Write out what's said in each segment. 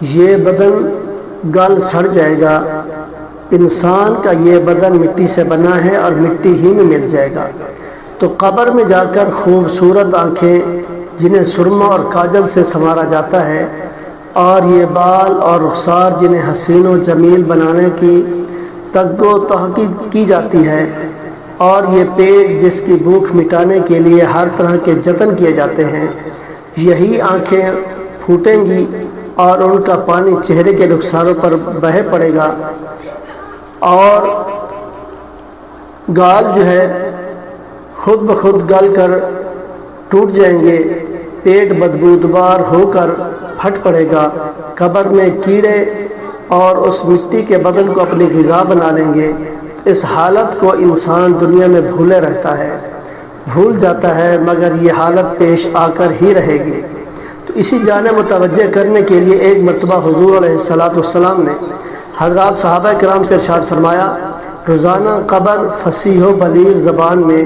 یہ بدن گل سڑ جائے گا، انسان کا یہ بدن مٹی سے بنا ہے اور مٹی ہی میں مل جائے گا۔ تو قبر میں جا کر خوبصورت آنکھیں جنہیں سرما اور کاجل سے سنوارا جاتا ہے، اور یہ بال اور رخسار جنہیں حسین و جمیل بنانے کی تگ و تحقیق کی جاتی ہے، اور یہ پیٹ جس کی بھوک مٹانے کے لیے ہر طرح کے جتن کیے جاتے ہیں، یہی آنکھیں پھوٹیں گی اور ان کا پانی چہرے کے رخساروں پر بہہ پڑے گا، اور گال جو ہے خود بخود گل کر ٹوٹ جائیں گے، پیٹ بدبودار ہو کر پھٹ پڑے گا، قبر میں کیڑے اور اس مٹی کے بدن کو اپنی غذا بنا لیں گے۔ اس حالت کو انسان دنیا میں بھولے رہتا ہے، بھول جاتا ہے، مگر یہ حالت پیش آ کر ہی رہے گی۔ تو اسی جانب متوجہ کرنے کے لیے ایک مرتبہ حضور علیہ السلام نے حضرات صحابہ کرام سے ارشاد فرمایا، روزانہ قبر فصیح و بلیغ زبان میں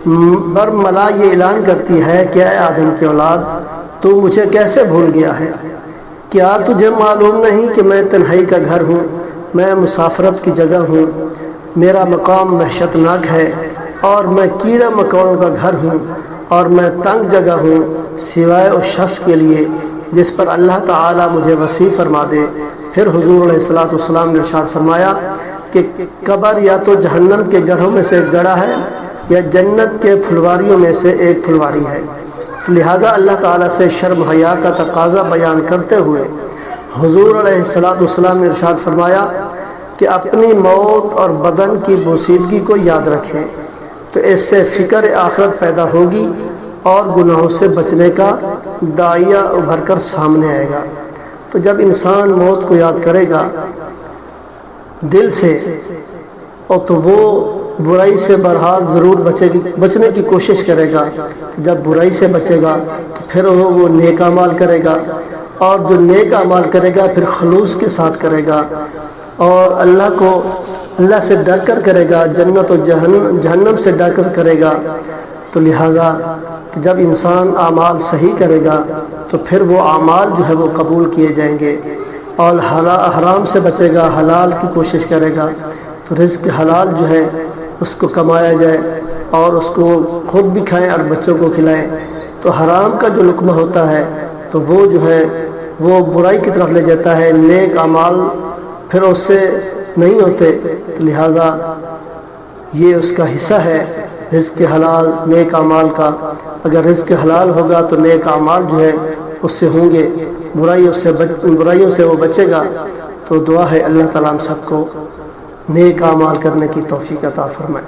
برملا یہ اعلان کرتی ہے کہ اے آدم کی اولاد، تو مجھے کیسے بھول گیا ہے؟ کیا تجھے معلوم نہیں کہ میں تنہائی کا گھر ہوں، میں مسافرت کی جگہ ہوں، میرا مقام وحشت ناک ہے، اور میں کیڑے مکوڑوں کا گھر ہوں، اور میں تنگ جگہ ہوں سوائے اس شخص کے لیے جس پر اللہ تعالی مجھے وسیع فرما دے۔ پھر حضور علیہ السلام نے ارشاد فرمایا کہ قبر یا تو جہنم کے گڑھوں میں سے ایک گڑھا ہے یا جنت کے پھلواریوں میں سے ایک پھلواری ہے۔ لہذا اللہ تعالیٰ سے شرم حیا کا تقاضا بیان کرتے ہوئے حضور علیہ السلام نے ارشاد فرمایا کہ اپنی موت اور بدن کی بوسیدگی کو یاد رکھیں، تو اس سے فکر آخرت پیدا ہوگی اور گناہوں سے بچنے کا داعیہ ابھر کر سامنے آئے گا۔ تو جب انسان موت کو یاد کرے گا دل سے، اور تو وہ برائی سے بہرحال ضرور بچنے کی کوشش کرے گا۔ جب برائی سے بچے گا تو پھر وہ نیک اعمال کرے گا، اور جو نیک اعمال کرے گا پھر خلوص کے ساتھ کرے گا، اور اللہ سے ڈر کر کرے گا، جنت و جہنم سے ڈر کر کرے گا۔ تو لہذا جب انسان اعمال صحیح کرے گا تو پھر وہ اعمال جو ہے وہ قبول کیے جائیں گے، اور حرام سے بچے گا، حلال کی کوشش کرے گا، تو رزق حلال جو ہے اس کو کمایا جائے اور اس کو خود بھی کھائیں اور بچوں کو کھلائیں۔ تو حرام کا جو لقمہ ہوتا ہے تو وہ جو ہے وہ برائی کی طرف لے جاتا ہے، نیک اعمال پھر اس سے نہیں ہوتے۔ تو لہذا یہ اس کا حصہ ہے رزق حلال نیک اعمال کا۔ اگر رزق حلال ہوگا تو نیک اعمال جو ہے اس سے ہوں گے، برائیوں سے وہ بچے گا۔ تو دعا ہے اللہ تعالیٰ ہم سب کو نیک اعمال کرنے کی توفیق عطا فرمائے۔